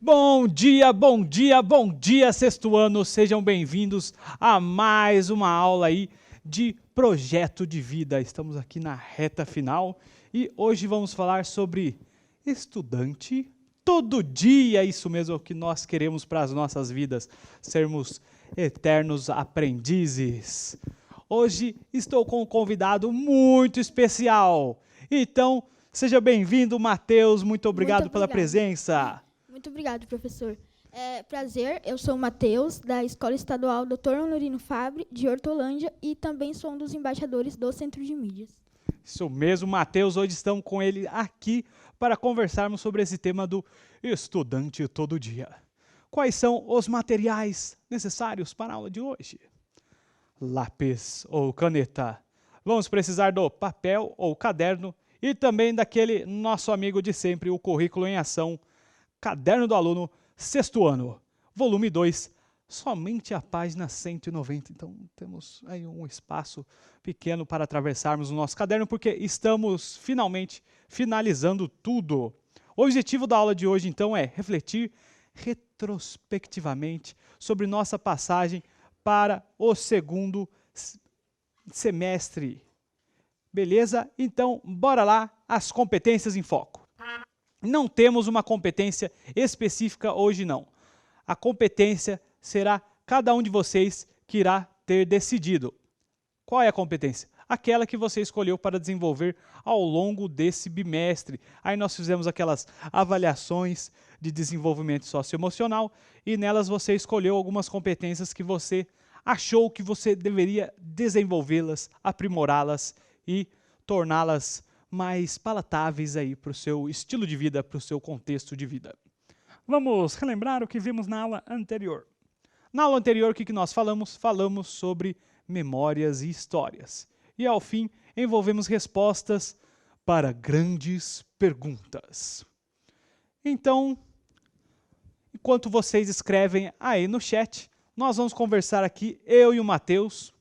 Bom dia, bom dia, bom dia, sexto ano. Sejam bem-vindos a mais uma aula aí de projeto de vida. Estamos aqui na reta final e hoje vamos falar sobre estudante todo dia. Isso mesmo é o que nós queremos para as nossas vidas, sermos eternos aprendizes. Hoje estou com um convidado muito especial. Então, seja bem-vindo, Matheus. Muito obrigado pela presença. Muito obrigado, professor. Prazer, eu sou o Matheus, da Escola Estadual Dr. Honorino Fabre, de Hortolândia, e também sou um dos embaixadores do Centro de Mídias. Isso mesmo, Matheus. Hoje estamos com ele aqui para conversarmos sobre esse tema do estudante todo dia. Quais são os materiais necessários para a aula de hoje? Lápis ou caneta. Vamos precisar do papel ou caderno e também daquele nosso amigo de sempre, o currículo em ação, Caderno do Aluno, sexto ano, volume 2, somente a página 190. Então, temos aí um espaço pequeno para atravessarmos o nosso caderno, porque estamos finalmente finalizando tudo. O objetivo da aula de hoje, então, é refletir retrospectivamente sobre nossa passagem para o segundo semestre. Beleza? Então, bora lá, as competências em foco. Não temos uma competência específica hoje, não. A competência será cada um de vocês que irá ter decidido. Qual é a competência? Aquela que você escolheu para desenvolver ao longo desse bimestre. Aí nós fizemos aquelas avaliações de desenvolvimento socioemocional e nelas você escolheu algumas competências que você achou que você deveria desenvolvê-las, aprimorá-las e torná-las mais palatáveis aí para o seu estilo de vida, para o seu contexto de vida. Vamos relembrar o que vimos na aula anterior. Na aula anterior, o que nós falamos? Falamos sobre memórias e histórias. E, ao fim, envolvemos respostas para grandes perguntas. Então, enquanto vocês escrevem aí no chat, nós vamos conversar aqui, eu e o Matheus,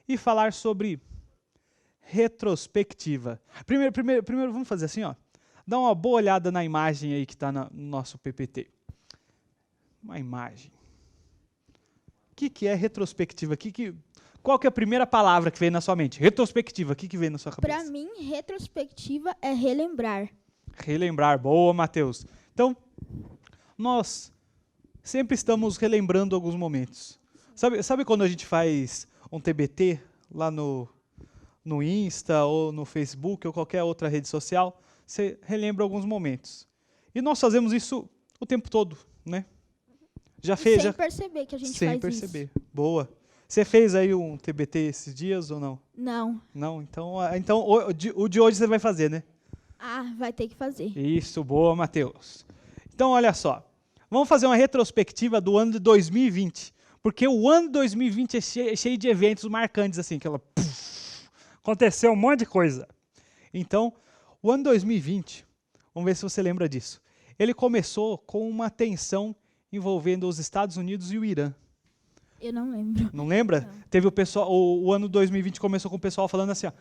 e falar sobre retrospectiva. Primeiro vamos fazer assim, ó. Dá uma boa olhada na imagem aí que está no nosso PPT. Uma imagem. O que é retrospectiva? Qual que é a primeira palavra que veio na sua mente? Retrospectiva, o que veio na sua cabeça? Para mim, retrospectiva é relembrar. Relembrar, boa, Matheus. Então, nós sempre estamos relembrando alguns momentos. Sabe quando a gente faz um TBT lá no Insta ou no Facebook ou qualquer outra rede social, você relembra alguns momentos. E nós fazemos isso o tempo todo, né? Já fez? Sem perceber que a gente faz isso. Sem perceber. Boa. Você fez aí um TBT esses dias ou não? Não. Não? Então o de hoje você vai fazer, né? Ah, vai ter que fazer. Isso, boa, Matheus. Então, olha só. Vamos fazer uma retrospectiva do ano de 2020. Porque o ano de 2020 é cheio de eventos marcantes, assim, aconteceu um monte de coisa. Então, o ano 2020, vamos ver se você lembra disso. Ele começou com uma tensão envolvendo os Estados Unidos e o Irã. Eu não lembro. Não lembra? Não. Teve o pessoal, o ano 2020 começou com o pessoal falando assim, ó,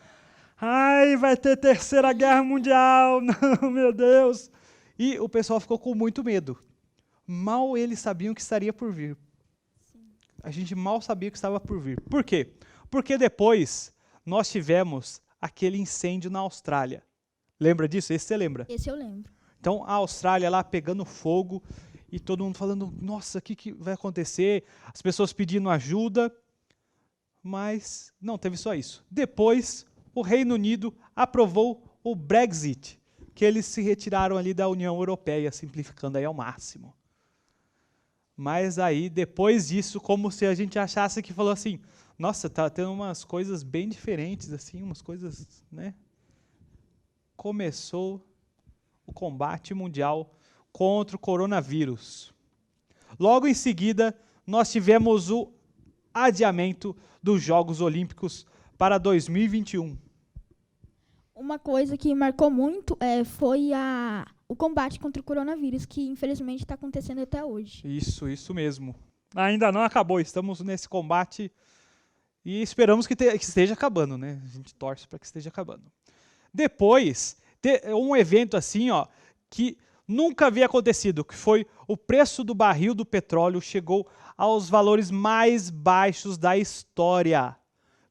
ai, vai ter terceira guerra mundial, não, meu Deus. E o pessoal ficou com muito medo. Mal eles sabiam que estaria por vir. Sim. A gente mal sabia que estava por vir. Por quê? Porque depois nós tivemos aquele incêndio na Austrália. Lembra disso? Esse você lembra? Esse eu lembro. Então, a Austrália lá pegando fogo e todo mundo falando, nossa, o que vai acontecer? As pessoas pedindo ajuda, mas não teve só isso. Depois, o Reino Unido aprovou o Brexit, que eles se retiraram ali da União Europeia, simplificando aí ao máximo. Mas aí, depois disso, como se a gente achasse que falou assim, nossa, tá tendo umas coisas bem diferentes, assim, umas coisas, né? Começou o combate mundial contra o coronavírus. Logo em seguida, nós tivemos o adiamento dos Jogos Olímpicos para 2021. Uma coisa que marcou muito foi o combate contra o coronavírus, que infelizmente está acontecendo até hoje. Isso mesmo. Ainda não acabou, estamos nesse combate e esperamos que esteja acabando, né? A gente torce para que esteja acabando. Depois, um evento assim, ó, que nunca havia acontecido, que foi o preço do barril do petróleo chegou aos valores mais baixos da história.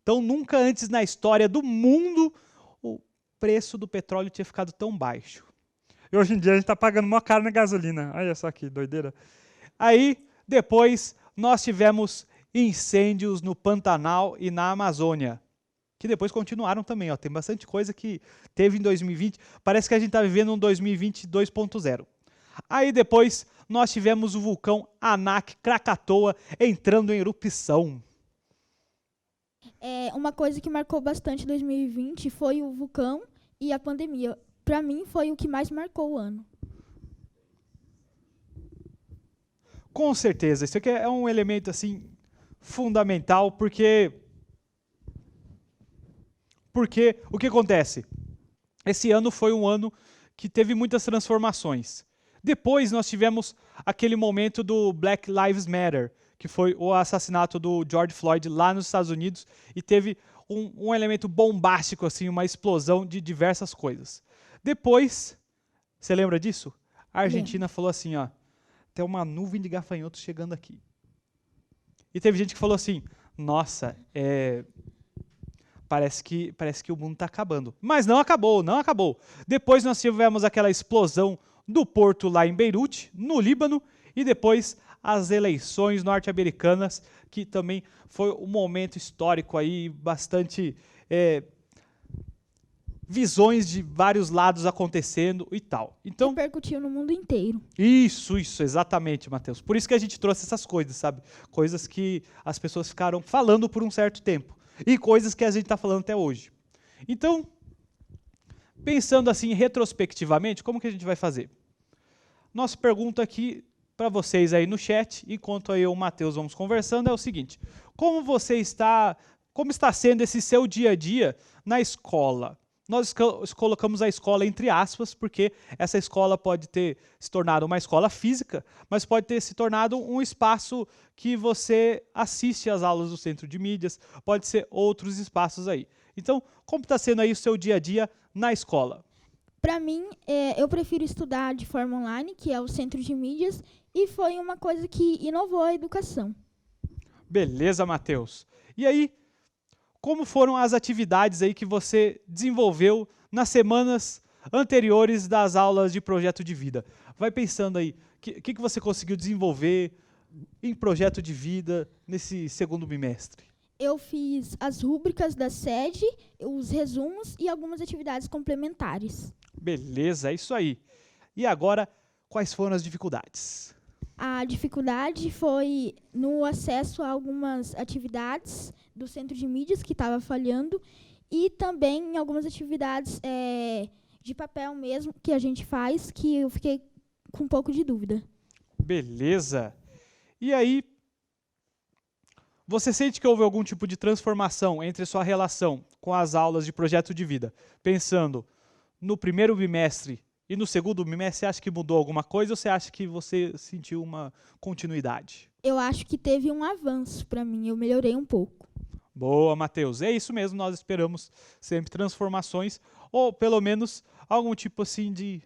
Então, nunca antes na história do mundo o preço do petróleo tinha ficado tão baixo. E hoje em dia a gente está pagando mó caro na gasolina. Olha só que doideira. Aí, depois, nós tivemos incêndios no Pantanal e na Amazônia, que depois continuaram também. Ó. Tem bastante coisa que teve em 2020. Parece que a gente está vivendo um 2020 2.0. Aí depois nós tivemos o vulcão Anak Krakatoa entrando em erupção. Uma coisa que marcou bastante 2020 foi o vulcão e a pandemia. Para mim, foi o que mais marcou o ano. Com certeza, isso aqui é um elemento assim fundamental, porque o que acontece? Esse ano foi um ano que teve muitas transformações. Depois nós tivemos aquele momento do Black Lives Matter, que foi o assassinato do George Floyd lá nos Estados Unidos, e teve um elemento bombástico, assim, uma explosão de diversas coisas. Depois, você lembra disso? A Argentina falou assim, ó, tem uma nuvem de gafanhotos chegando aqui. E teve gente que falou assim, nossa, parece que o mundo está acabando. Mas não acabou, não acabou. Depois nós tivemos aquela explosão do porto lá em Beirute, no Líbano, e depois as eleições norte-americanas, que também foi um momento histórico aí, bastante visões de vários lados acontecendo e tal. Então, repercutiu no mundo inteiro. Isso, exatamente, Matheus. Por isso que a gente trouxe essas coisas, sabe? Coisas que as pessoas ficaram falando por um certo tempo. E coisas que a gente está falando até hoje. Então, pensando assim retrospectivamente, como que a gente vai fazer? Nossa pergunta aqui para vocês aí no chat, enquanto eu e o Matheus vamos conversando, é o seguinte: como está sendo esse seu dia a dia na escola? Nós colocamos a escola entre aspas, porque essa escola pode ter se tornado uma escola física, mas pode ter se tornado um espaço que você assiste às aulas do Centro de Mídias, pode ser outros espaços aí. Então, como está sendo aí o seu dia a dia na escola? Para mim, eu prefiro estudar de forma online, que é o Centro de Mídias, e foi uma coisa que inovou a educação. Beleza, Matheus. E aí, como foram as atividades aí que você desenvolveu nas semanas anteriores das aulas de projeto de vida? Vai pensando aí, o que você conseguiu desenvolver em projeto de vida nesse segundo bimestre? Eu fiz as rúbricas da sede, os resumos e algumas atividades complementares. Beleza, é isso aí. E agora, quais foram as dificuldades? A dificuldade foi no acesso a algumas atividades do Centro de Mídias que estava falhando e também em algumas atividades de papel mesmo que a gente faz, que eu fiquei com um pouco de dúvida. Beleza. E aí, você sente que houve algum tipo de transformação entre sua relação com as aulas de projeto de vida? Pensando no primeiro bimestre e no segundo bimestre, você acha que mudou alguma coisa ou você acha que você sentiu uma continuidade? Eu acho que teve um avanço para mim, eu melhorei um pouco. Boa, Matheus. É isso mesmo, nós esperamos sempre transformações, ou pelo menos algum tipo assim de...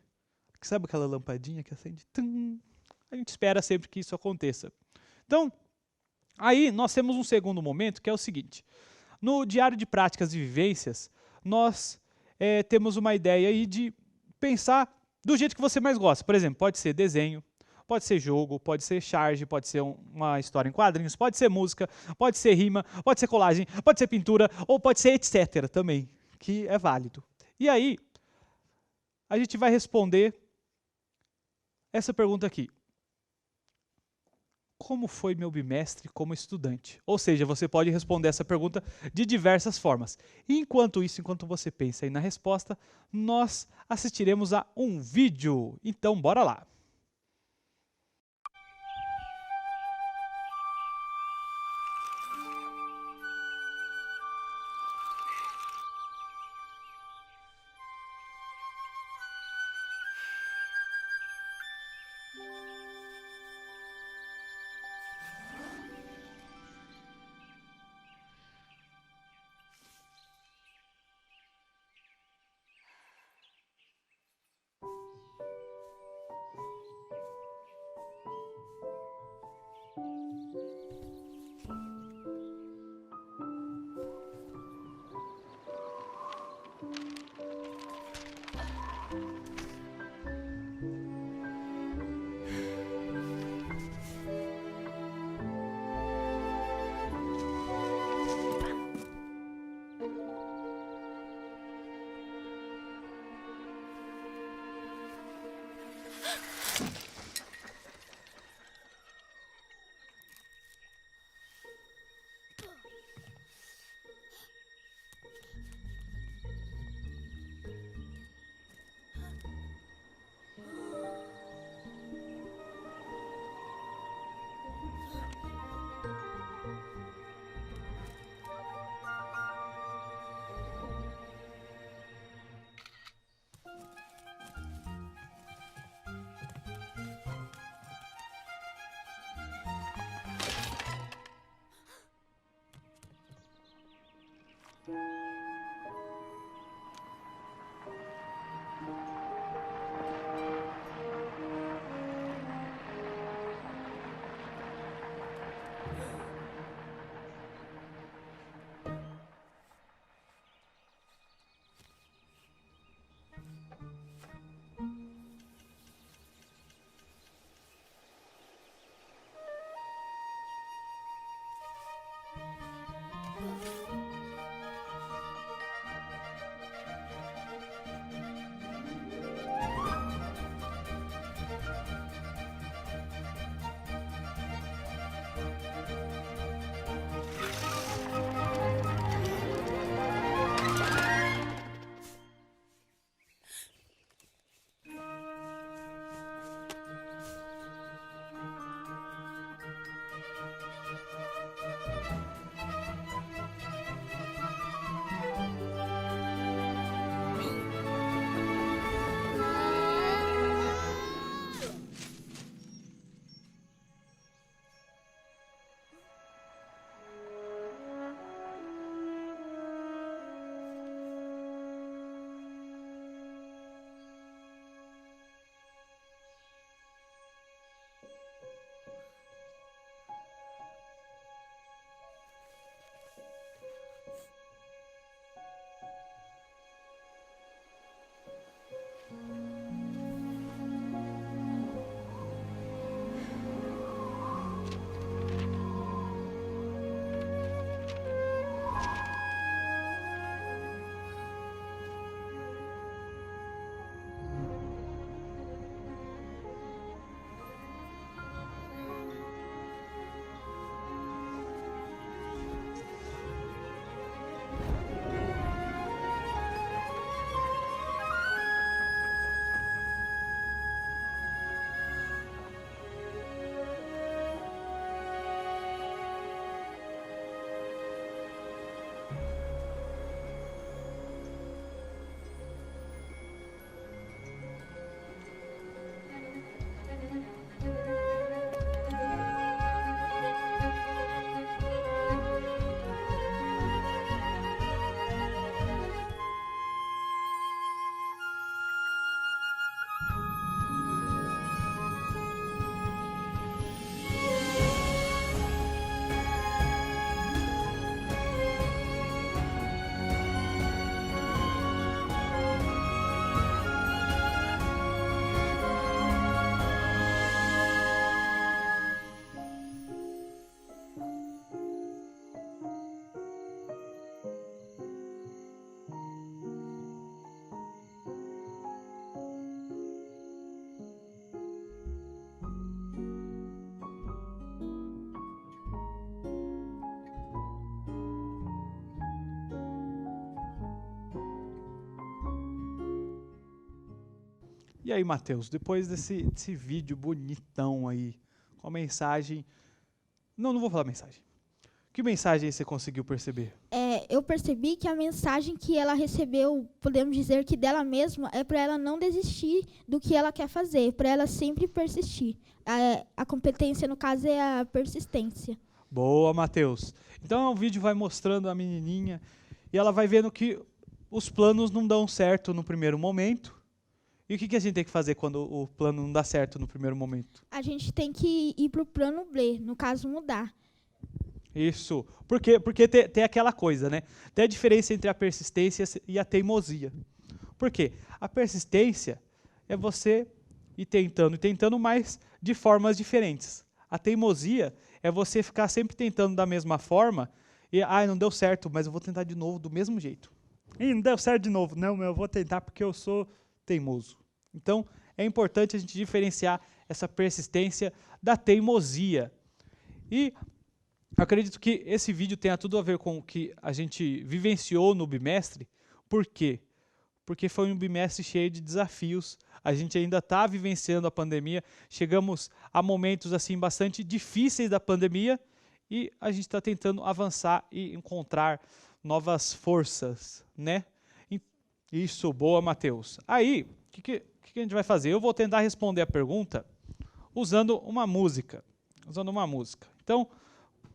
Sabe aquela lampadinha que acende? Tum! A gente espera sempre que isso aconteça. Então, aí nós temos um segundo momento que é o seguinte. No diário de práticas e vivências, nós temos uma ideia aí de pensar do jeito que você mais gosta. Por exemplo, pode ser desenho, pode ser jogo, pode ser charge, pode ser uma história em quadrinhos, pode ser música, pode ser rima, pode ser colagem, pode ser pintura, ou pode ser etc. também, que é válido. E aí, a gente vai responder essa pergunta aqui. Como foi meu bimestre como estudante? Ou seja, você pode responder essa pergunta de diversas formas. E enquanto isso, enquanto você pensa aí na resposta, nós assistiremos a um vídeo. Então, bora lá! E aí, Matheus, depois desse vídeo bonitão aí, com a mensagem... Não vou falar mensagem. Que mensagem você conseguiu perceber? Eu percebi que a mensagem que ela recebeu, podemos dizer que dela mesma, é para ela não desistir do que ela quer fazer, para ela sempre persistir. A competência, no caso, é a persistência. Boa, Matheus. Então o vídeo vai mostrando a menininha e ela vai vendo que os planos não dão certo no primeiro momento. E o que a gente tem que fazer quando o plano não dá certo no primeiro momento? A gente tem que ir para o plano B, no caso, mudar. Isso. Porque tem aquela coisa, né? Tem a diferença entre a persistência e a teimosia. Por quê? A persistência é você ir tentando, mas de formas diferentes. A teimosia é você ficar sempre tentando da mesma forma e, não deu certo, mas eu vou tentar de novo do mesmo jeito. E não deu certo de novo. Não, eu vou tentar porque eu sou teimoso. Então, é importante a gente diferenciar essa persistência da teimosia. E acredito que esse vídeo tenha tudo a ver com o que a gente vivenciou no bimestre. Por quê? Porque foi um bimestre cheio de desafios. A gente ainda está vivenciando a pandemia. Chegamos a momentos assim bastante difíceis da pandemia e a gente está tentando avançar e encontrar novas forças, né? Isso, boa, Matheus. Aí, o que a gente vai fazer? Eu vou tentar responder a pergunta usando uma música. Então,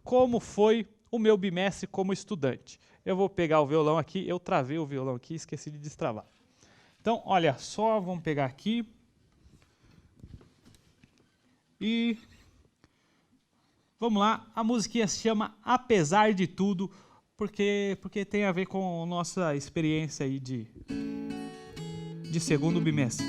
como foi o meu bimestre como estudante? Eu vou pegar o violão aqui, eu travei o violão aqui, esqueci de destravar. Então, olha só, vamos pegar aqui. E vamos lá, a musiquinha se chama Apesar de Tudo, porque tem a ver com a nossa experiência aí de segundo bimestre.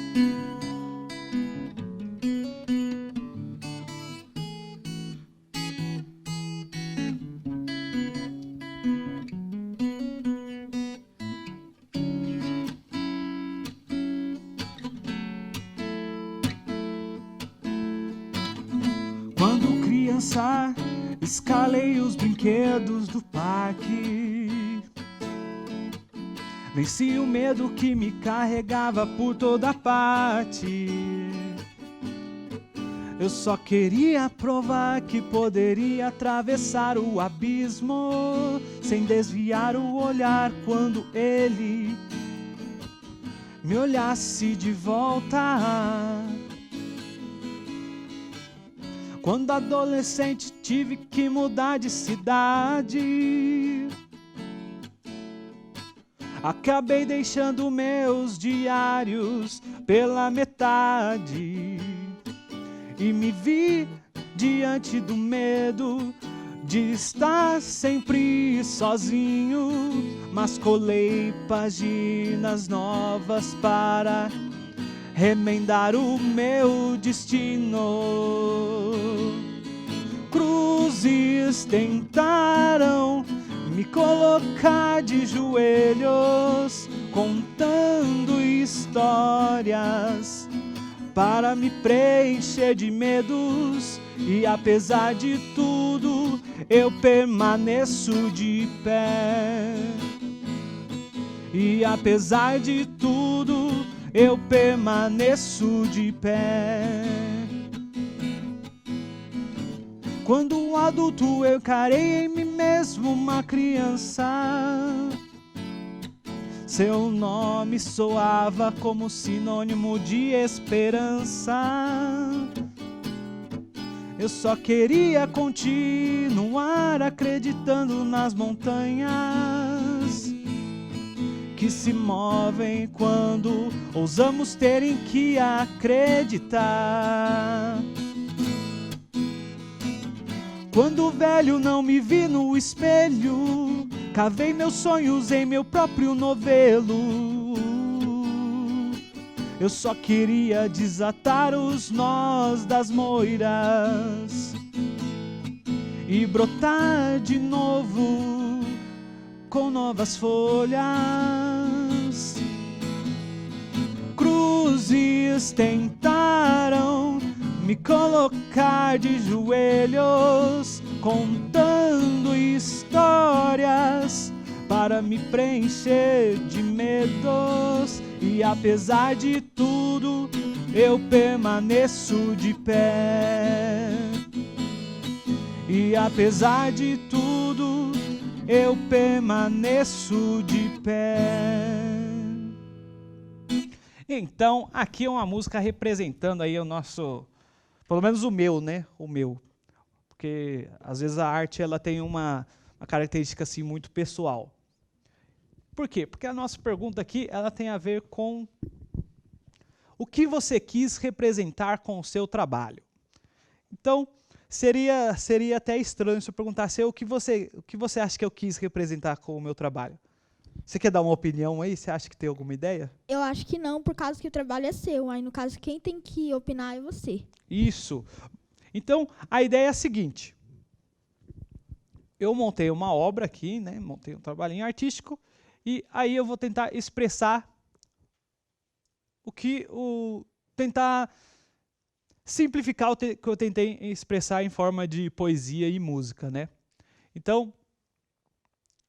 Quando criança, escalei os brinquedos do parque. Venci o medo que me carregava por toda parte. Eu só queria provar que poderia atravessar o abismo sem desviar o olhar quando ele me olhasse de volta. Quando adolescente tive que mudar de cidade. Acabei deixando meus diários pela metade. E me vi diante do medo de estar sempre sozinho. Mas colei páginas novas para remendar o meu destino. Cruzes tentaram me colocar de joelhos, contando histórias para me preencher de medos. E apesar de tudo, eu permaneço de pé. E apesar de tudo, eu permaneço de pé. Quando um adulto eu encarei em mim mesmo uma criança. Seu nome soava como sinônimo de esperança. Eu só queria continuar acreditando nas montanhas que se movem quando ousamos terem que acreditar. Quando velho não me vi no espelho, cavei meus sonhos em meu próprio novelo. Eu só queria desatar os nós das moiras e brotar de novo com novas folhas. Cruzes tentaram me colocar de joelhos, contando histórias para me preencher de medos. E apesar de tudo, eu permaneço de pé. E apesar de tudo, eu permaneço de pé. Então, aqui é uma música representando aí o nosso, pelo menos o meu, né? O meu. Porque às vezes a arte ela tem uma característica assim muito pessoal. Por quê? Porque a nossa pergunta aqui ela tem a ver com o que você quis representar com o seu trabalho. Então, seria até estranho se eu perguntasse o que você acha que eu quis representar com o meu trabalho. Você quer dar uma opinião aí? Você acha que tem alguma ideia? Eu acho que não, por causa que o trabalho é seu. Aí, no caso, quem tem que opinar é você. Isso. Então, a ideia é a seguinte. Eu montei uma obra aqui, né? Montei um trabalhinho artístico, e aí eu vou tentar expressar tentar simplificar o que eu tentei expressar em forma de poesia e música, né? Então,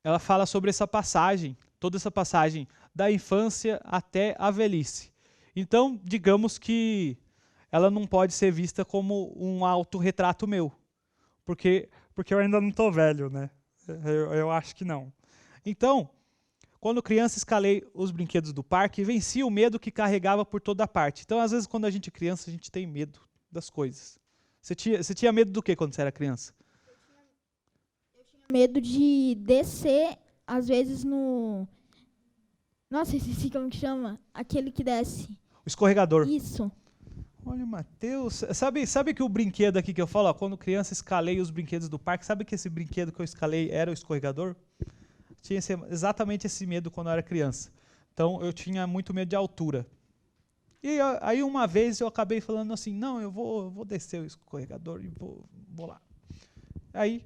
ela fala sobre essa passagem, toda essa passagem da infância até a velhice. Então, digamos que ela não pode ser vista como um autorretrato meu, porque eu ainda não estou velho, né? Eu acho que não. Então, quando criança, escalei os brinquedos do parque e venci o medo que carregava por toda parte. Então, às vezes, quando a gente é criança, a gente tem medo das coisas. Você tinha medo do que quando você era criança? Eu tinha medo de descer, às vezes, no... Nossa, esqueci como que chama? Aquele que desce. O escorregador. Isso. Olha, Matheus, sabe que o brinquedo aqui que eu falo, ó, quando criança escalei os brinquedos do parque, sabe que esse brinquedo que eu escalei era o escorregador? Tinha exatamente esse medo quando eu era criança. Então, eu tinha muito medo de altura. E aí, uma vez, eu acabei falando assim, não, eu vou descer o escorregador e vou lá. Aí,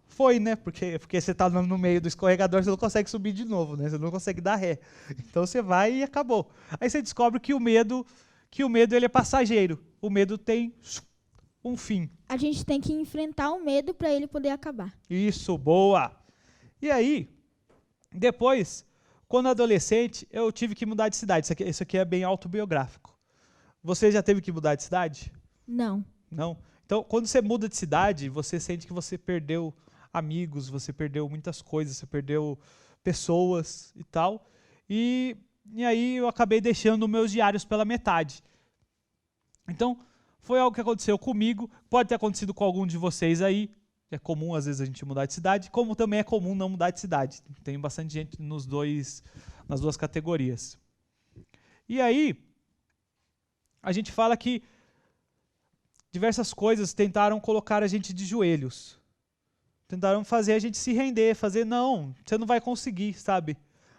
foi, né? Porque você está no meio do escorregador, você não consegue subir de novo, né? Você não consegue dar ré. Então, você vai e acabou. Aí, você descobre que o medo ele é passageiro. O medo tem um fim. A gente tem que enfrentar o medo para ele poder acabar. Isso, boa! E aí, depois, quando adolescente, eu tive que mudar de cidade. Isso aqui é bem autobiográfico. Você já teve que mudar de cidade? Não. Não? Então, quando você muda de cidade, você sente que você perdeu amigos, você perdeu muitas coisas, você perdeu pessoas e tal. E aí eu acabei deixando meus diários pela metade. Então, foi algo que aconteceu comigo, pode ter acontecido com algum de vocês aí. É comum, às vezes, a gente mudar de cidade, como também é comum não mudar de cidade. Tem bastante gente nas duas categorias. E aí, a gente fala que diversas coisas tentaram colocar a gente de joelhos. Tentaram fazer a gente se render, não, você não vai conseguir, sabe?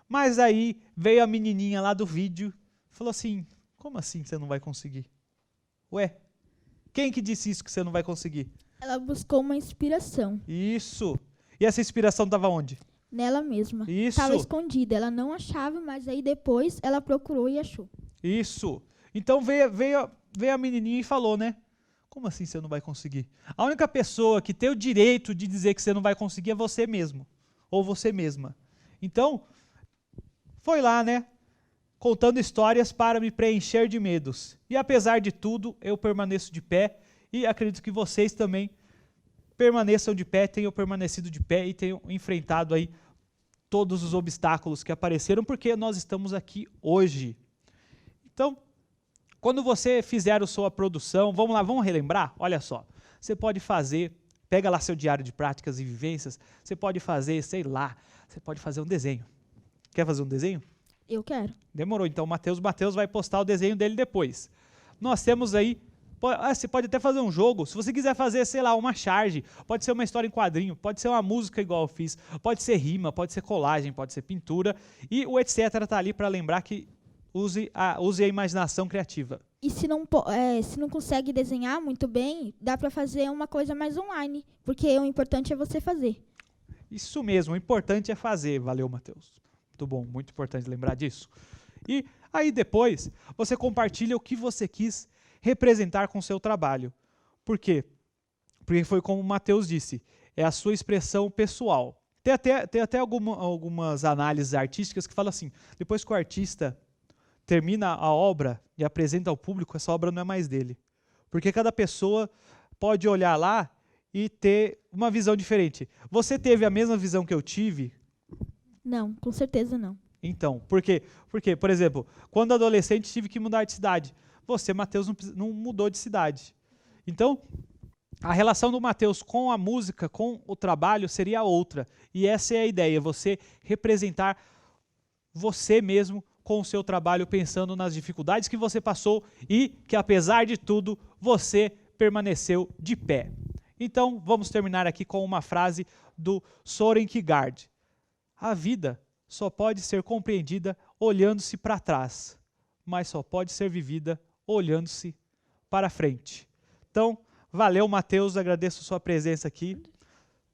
Mas aí veio a menininha lá do vídeo e falou assim, como assim você não vai conseguir? Ué, quem que disse isso que você não vai conseguir? Ela buscou uma inspiração. Isso. E essa inspiração estava onde? Nela mesma. Isso. Estava escondida. Ela não achava, mas aí depois ela procurou e achou. Isso. Então veio a menininha e falou, né? Como assim você não vai conseguir? A única pessoa que tem o direito de dizer que você não vai conseguir é você mesmo. Ou você mesma. Então, foi lá, né? Contando histórias para me preencher de medos. E apesar de tudo, eu permaneço de pé. E acredito que vocês também permaneçam de pé, tenham permanecido de pé e tenham enfrentado aí todos os obstáculos que apareceram, porque nós estamos aqui hoje. Então, quando você fizer a sua produção, vamos relembrar? Olha só, você pode fazer, pega lá seu diário de práticas e vivências, você pode fazer, sei lá, você pode fazer um desenho. Quer fazer um desenho? Eu quero. Demorou, então o Matheus vai postar o desenho dele depois. Nós temos aí, você pode até fazer um jogo, se você quiser fazer, sei lá, uma charge, pode ser uma história em quadrinho, pode ser uma música igual eu fiz, pode ser rima, pode ser colagem, pode ser pintura, e o etc. está ali para lembrar que use a imaginação criativa. E se não consegue desenhar muito bem, dá para fazer uma coisa mais online, porque o importante é você fazer. Isso mesmo, o importante é fazer. Valeu, Matheus. Muito bom, muito importante lembrar disso. E aí depois, você compartilha o que você quis representar com o seu trabalho. Por quê? Porque foi como o Matheus disse, é a sua expressão pessoal. Tem até algumas análises artísticas que falam assim, depois que o artista termina a obra e apresenta ao público, essa obra não é mais dele. Porque cada pessoa pode olhar lá e ter uma visão diferente. Você teve a mesma visão que eu tive? Não, com certeza não. Então, por quê? Porque, por exemplo, quando adolescente tive que mudar de cidade. Você, Matheus, não mudou de cidade. Então, a relação do Matheus com a música, com o trabalho, seria outra. E essa é a ideia, você representar você mesmo com o seu trabalho, pensando nas dificuldades que você passou e que, apesar de tudo, você permaneceu de pé. Então, vamos terminar aqui com uma frase do Soren Kierkegaard. A vida só pode ser compreendida olhando-se para trás, mas só pode ser vivida olhando-se para frente. Então, valeu, Matheus, agradeço a sua presença aqui.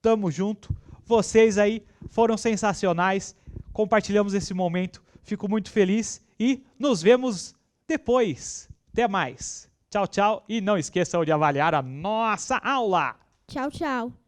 Tamo junto. Vocês aí foram sensacionais. Compartilhamos esse momento. Fico muito feliz e nos vemos depois. Até mais. Tchau, tchau. E não esqueçam de avaliar a nossa aula. Tchau, tchau.